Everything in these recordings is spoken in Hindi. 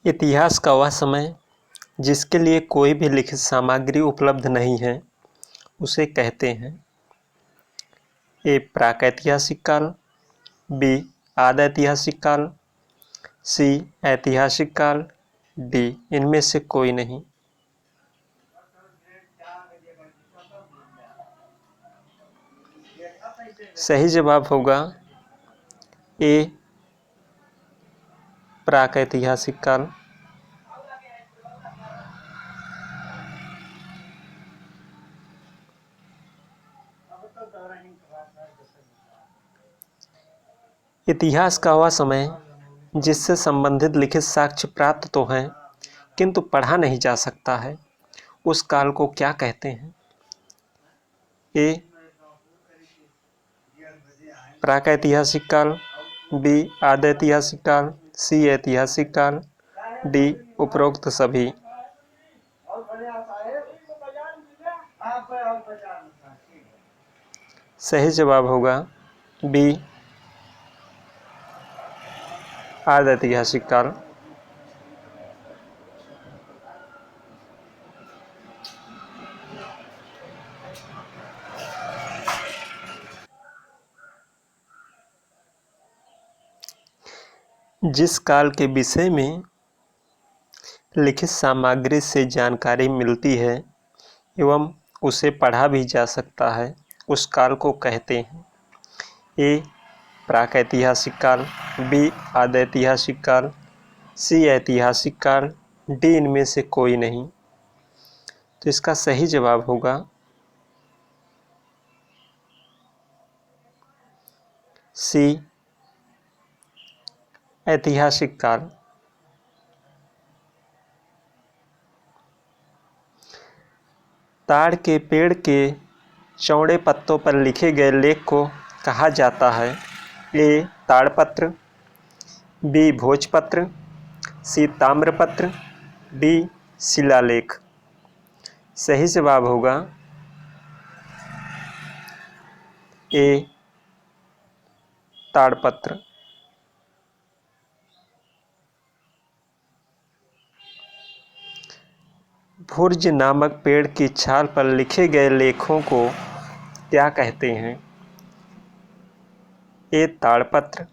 इतिहास का वह समय जिसके लिए कोई भी लिखित सामग्री उपलब्ध नहीं है उसे कहते हैं ए प्राकैतिहासिक काल, बी आधैतिहासिक काल, सी ऐतिहासिक काल, डी इनमें से कोई नहीं। सही जवाब होगा ए प्राकैतिहासिक काल। इतिहास का वह समय जिससे संबंधित लिखित साक्ष्य प्राप्त तो हैं किंतु पढ़ा नहीं जा सकता है, उस काल को क्या कहते हैं? ए प्राकैतिहासिक काल, बी आधैतिहासिक काल, सी ऐतिहासिक काल, डी उपरोक्त सभी। सही जवाब होगा बी आधैतिहासिक काल। जिस काल के विषय में लिखित सामग्री से जानकारी मिलती है एवं उसे पढ़ा भी जा सकता है, उस काल को कहते हैं ए प्राकैतिहासिक काल, बी आधैतिहासिक काल, सी ऐतिहासिक काल, डी इनमें से कोई नहीं। तो इसका सही जवाब होगा सी ऐतिहासिक काल। ताड़ के पेड़ के चौड़े पत्तों पर लिखे गए लेख को कहा जाता है ए ताड़पत्र, बी भोजपत्र, सी ताम्रपत्र, डी शिलालेख। सही जवाब होगा ए ताड़पत्र। भुर्ज नामक पेड़ की छाल पर लिखे गए लेखों को क्या कहते हैं? ए ताड़पत्र,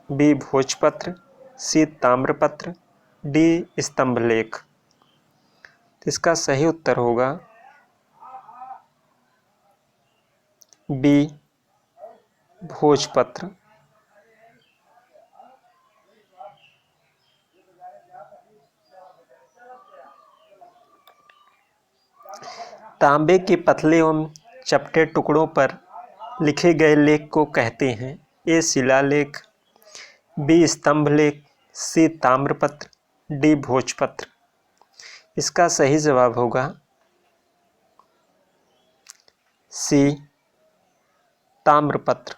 बी भोजपत्र, सी ताम्रपत्र, डी स्तंभलेख। इसका सही उत्तर होगा बी भोजपत्र। तांबे के पतले एवं चपटे टुकड़ों पर लिखे गए लेख को कहते हैं ए शिलालेख, बी स्तंभलेख, सी ताम्रपत्र, डी भोजपत्र। इसका सही जवाब होगा सी ताम्रपत्र।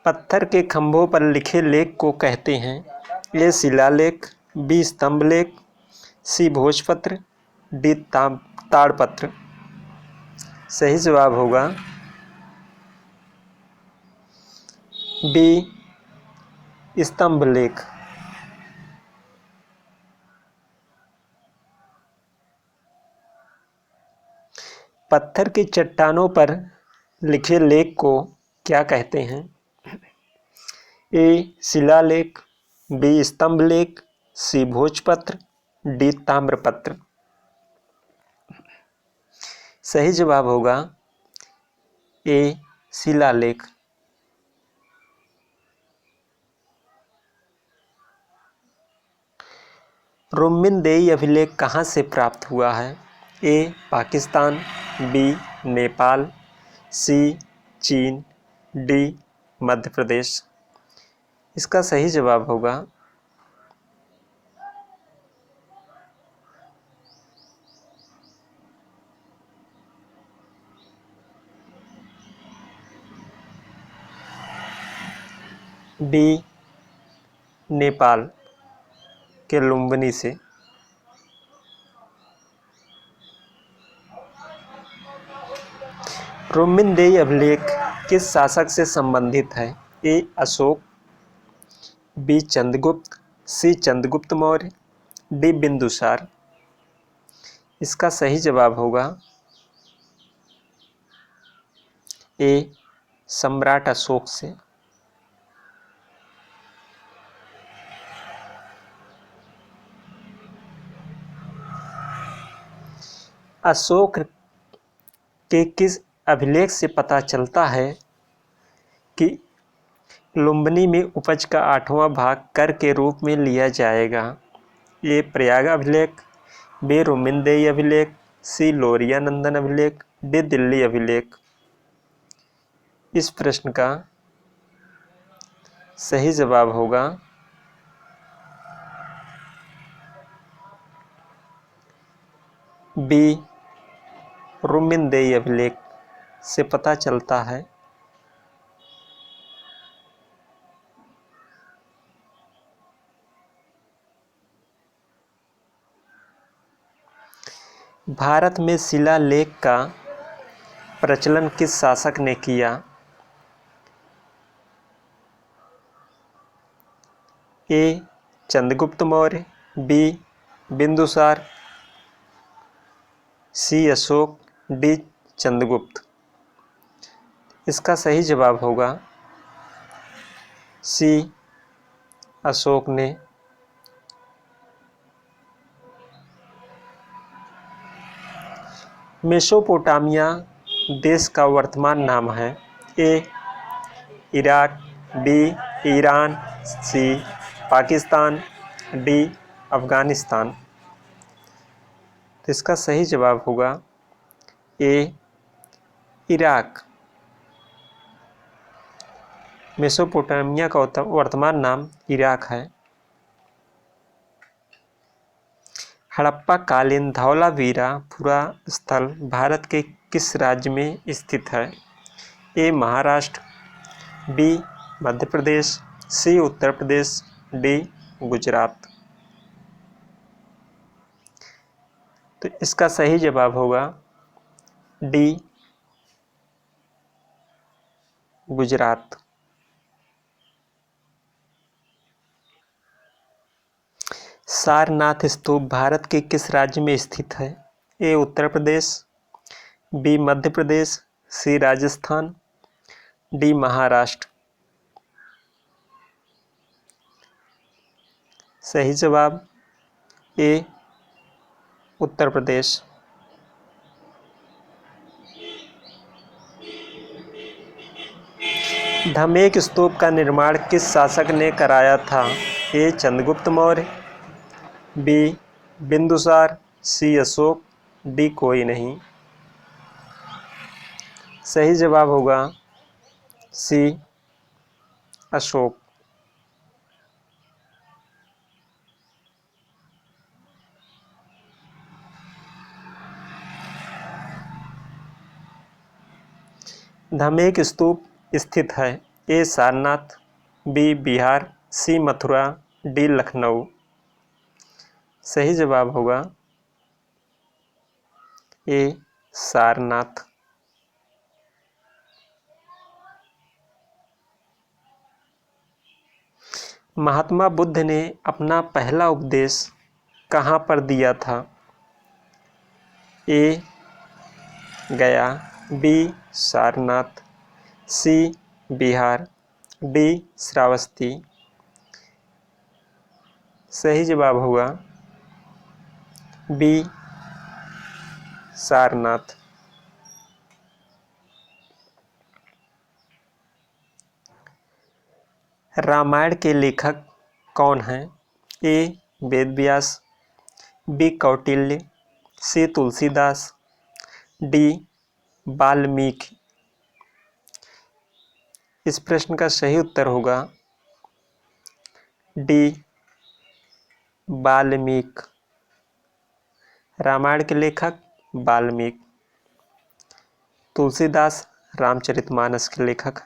पत्थर के खंभों पर लिखे लेख को कहते हैं ए शिलालेख, बी स्तंभलेख, सी भोजपत्र, डी ताड़पत्र। सही जवाब होगा बी स्तंभलेख। पत्थर की चट्टानों पर लिखे लेख को क्या कहते हैं? ए शिलालेख, बी स्तंभलेख, सी भोजपत्र, डी ताम्रपत्र। सही जवाब होगा ए शिलालेख। रुम्मिनदेई अभिलेख कहाँ से प्राप्त हुआ है? ए पाकिस्तान, बी नेपाल, सी चीन, डी मध्य प्रदेश। इसका सही जवाब होगा डी नेपाल के लुम्बिनी से। रुम्मिनदेई अभिलेख किस शासक से संबंधित है? ए अशोक, बी चंद्रगुप्त, सी चंद्रगुप्त मौर्य, डी बिंदुसार। इसका सही जवाब होगा ए सम्राट अशोक से। अशोक के किस अभिलेख से पता चलता है कि लुम्बिनी में उपज का 8वां भाग कर के रूप में लिया जाएगा? ए प्रयाग अभिलेख, बी रोमिनदेई अभिलेख, सी लोरिया नंदन अभिलेख, डी दिल्ली अभिलेख। इस प्रश्न का सही जवाब होगा बी रोमिनदेई अभिलेख से पता चलता है। भारत में शिलालेख का प्रचलन किस शासक ने किया? ए चंद्रगुप्त मौर्य, बी बिंदुसार, सी अशोक, डी चंद्रगुप्त। इसका सही जवाब होगा सी अशोक ने। मेसोपोटामिया देश का वर्तमान नाम है? ए इराक, बी ईरान, सी पाकिस्तान, डी अफगानिस्तान। तो इसका सही जवाब होगा ए इराक। मेसोपोटामिया का वर्तमान नाम इराक है। हड़प्पा कालीन धौलावीरा पुरास्थल भारत के किस राज्य में स्थित है? ए महाराष्ट्र, बी मध्य प्रदेश, सी उत्तर प्रदेश, डी गुजरात। तो इसका सही जवाब होगा डी गुजरात। सारनाथ स्तूप भारत के किस राज्य में स्थित है? ए उत्तर प्रदेश, बी मध्य प्रदेश, सी राजस्थान, डी महाराष्ट्र। सही जवाब ए उत्तर प्रदेश। धमेक स्तूप का निर्माण किस शासक ने कराया था? ए चंद्रगुप्त मौर्य, बी बिंदुसार, सी अशोक, डी कोई नहीं। सही जवाब होगा सी अशोक। धमेक स्तूप स्थित है? ए सारनाथ, बी बिहार, सी मथुरा, डी लखनऊ। सही जवाब होगा ए सारनाथ। महात्मा बुद्ध ने अपना पहला उपदेश कहाँ पर दिया था? ए गया, बी सारनाथ, सी बिहार, डी श्रावस्ती। सही जवाब होगा बी सारनाथ। रामायण के लेखक कौन हैं? ए वेद व्यास, बी कौटिल्य, सी तुलसीदास, डी वाल्मीकि। इस प्रश्न का सही उत्तर होगा डी वाल्मीकि। रामायण के लेखक वाल्मीकि। तुलसीदास रामचरितमानस के लेखक।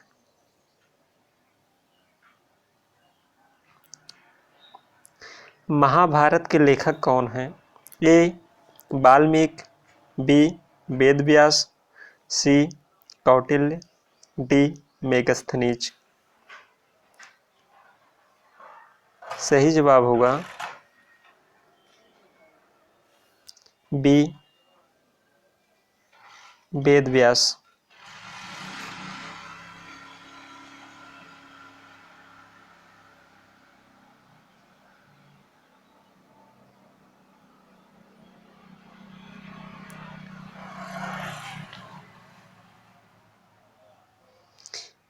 महाभारत के लेखक कौन हैं? ए वाल्मीकि, बी वेद व्यास, सी कौटिल्य, डी मेगस्थनीज। सही जवाब होगा बी वेद व्यास।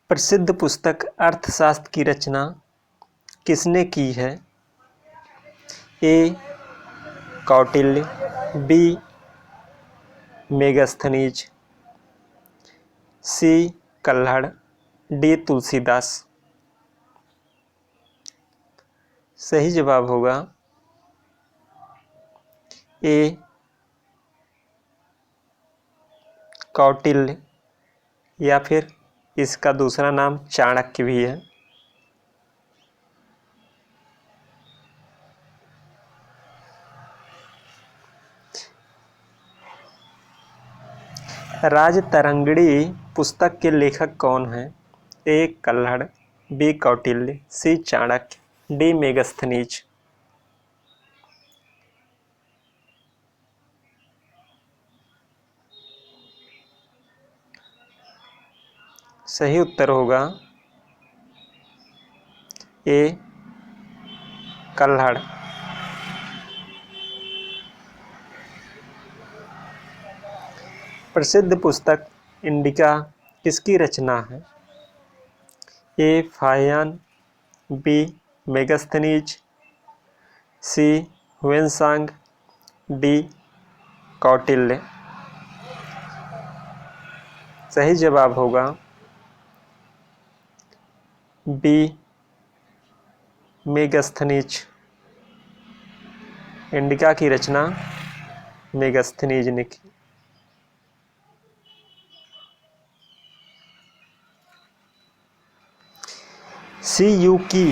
प्रसिद्ध पुस्तक अर्थशास्त्र की रचना किसने की है? ए कौटिल्य, बी मेगस्थनीज, सी कल्हड़, डी तुलसीदास। सही जवाब होगा ए कौटिल्य, या फिर इसका दूसरा नाम चाणक्य भी है। राजतरंगिणी पुस्तक के लेखक कौन हैं? ए कल्हड़, बी कौटिल्य, सी चाणक्य, डी मेगस्थनीज। सही उत्तर होगा ए कल्हड़। प्रसिद्ध पुस्तक इंडिका किसकी रचना है? ए फाहियान, बी मेगस्थनीज, सी हुएनसांग, डी कौटिल्य। सही जवाब होगा बी मेगस्थनीज। इंडिका की रचना मेगस्थनीज ने की। सी यू की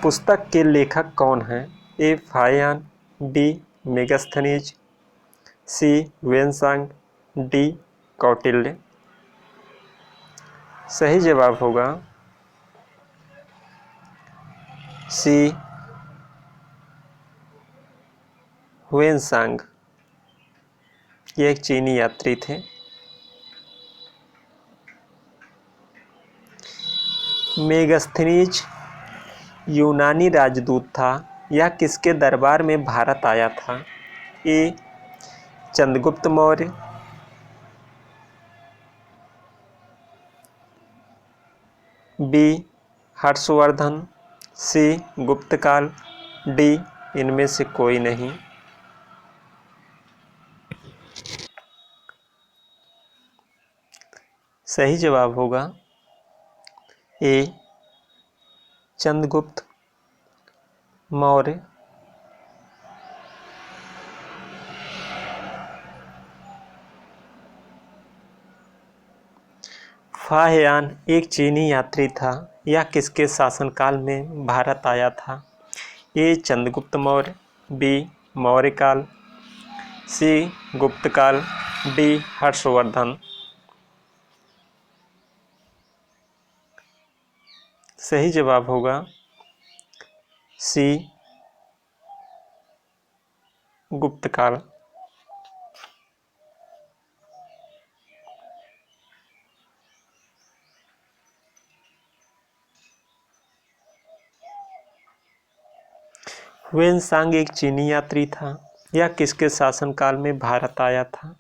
पुस्तक के लेखक कौन हैं? ए फाहियान, बी मेगस्थनीज, सी हुएनसांग, डी कौटिल्य। सही जवाब होगा सी हुएनसांग। ये एक चीनी यात्री थे। मेगस्थनीज यूनानी राजदूत था। यह किसके दरबार में भारत आया था? ए चंद्रगुप्त मौर्य, बी हर्षवर्धन, सी गुप्तकाल, डी इनमें से कोई नहीं। सही जवाब होगा ए चंद्रगुप्त मौर्य। फाहियान एक चीनी यात्री था। यह किसके शासनकाल में भारत आया था? ए चंद्रगुप्त मौर्य, बी मौर्यकाल, सी गुप्तकाल, डी हर्षवर्धन। सही जवाब होगा सी गुप्तकाल। हुएनसांग एक चीनी यात्री था। यह किसके शासनकाल में भारत आया था?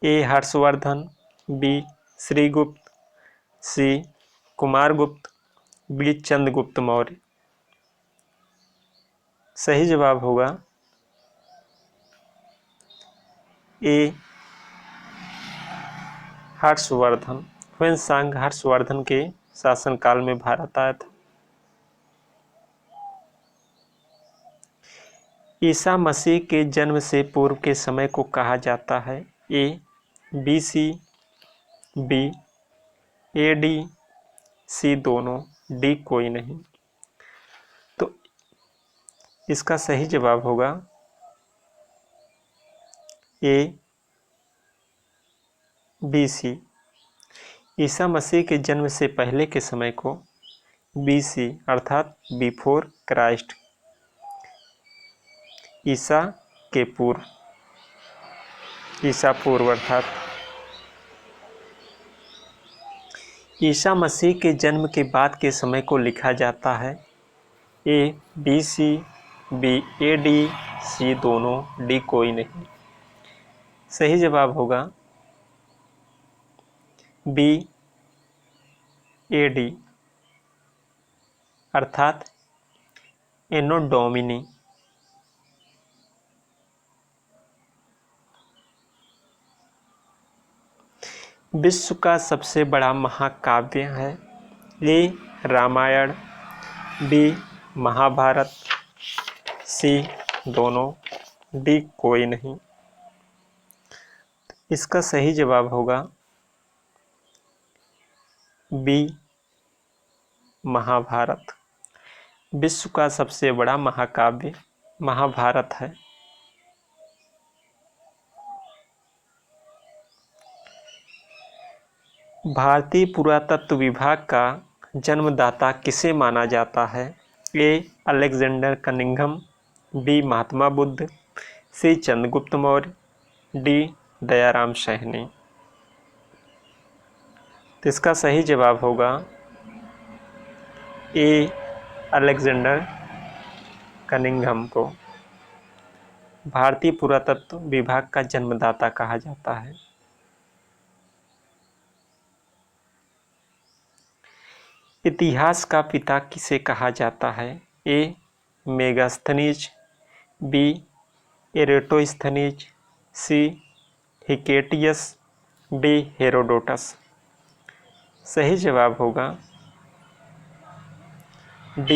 ए हर्षवर्धन, बी श्रीगुप्त, सी कुमारगुप्त, बी चंद्रगुप्त मौर्य। सही जवाब होगा ए हर्षवर्धन। हुएनसांग हर्षवर्धन के शासनकाल में भारत आया था। ईसा मसीह के जन्म से पूर्व के समय को कहा जाता है? ए BC, बी AD, सी दोनों, डी कोई नहीं। तो इसका सही जवाब होगा ए BC। ईसा मसीह के जन्म से पहले के समय को BC अर्थात बिफोर क्राइस्ट, ईसा के पूर्व, ईसा पूर्व अर्थात ईसा मसीह के जन्म के बाद के समय को लिखा जाता है BC, AD, C दोनों, D कोई नहीं। सही जवाब होगा AD अर्थात एनो डोमिनी। विश्व का सबसे बड़ा महाकाव्य है A Ramayan, B Mahabharat, C दोनों, D कोई नहीं। इसका सही जवाब होगा B महाभारत। विश्व का सबसे बड़ा महाकाव्य महाभारत है। भारतीय पुरातत्व विभाग का जन्मदाता किसे माना जाता है A Alexander Cunningham, B Mahatma Buddha, C Chandragupta Maurya, D Dayaram Sahni. तो इसका सही जवाब होगा A अलेक्जेंडर कनिंघम को भारतीय पुरातत्व विभाग का जन्मदाता कहा जाता है। इतिहास का पिता किसे कहा जाता है A Megasthenes, B एरेटोस्थनीज, C Hecataeus, D Herodotus. सही जवाब होगा D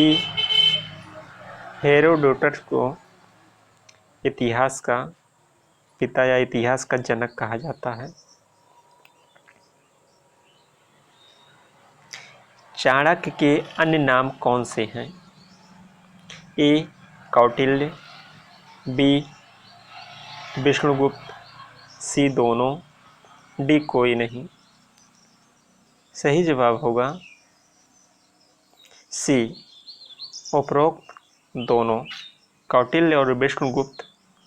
हेरोडोटस को इतिहास का पिता या इतिहास का जनक कहा जाता है। चाणक्य के अन्य नाम कौन से हैं A Kautilya, B Vishnugupta, C दोनों, D कोई नहीं। सही जवाब होगा C उपरोक्त दोनों। कौटिल्य और विष्णुगुप्त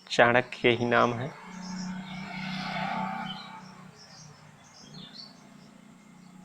चाणक्य के ही नाम हैं।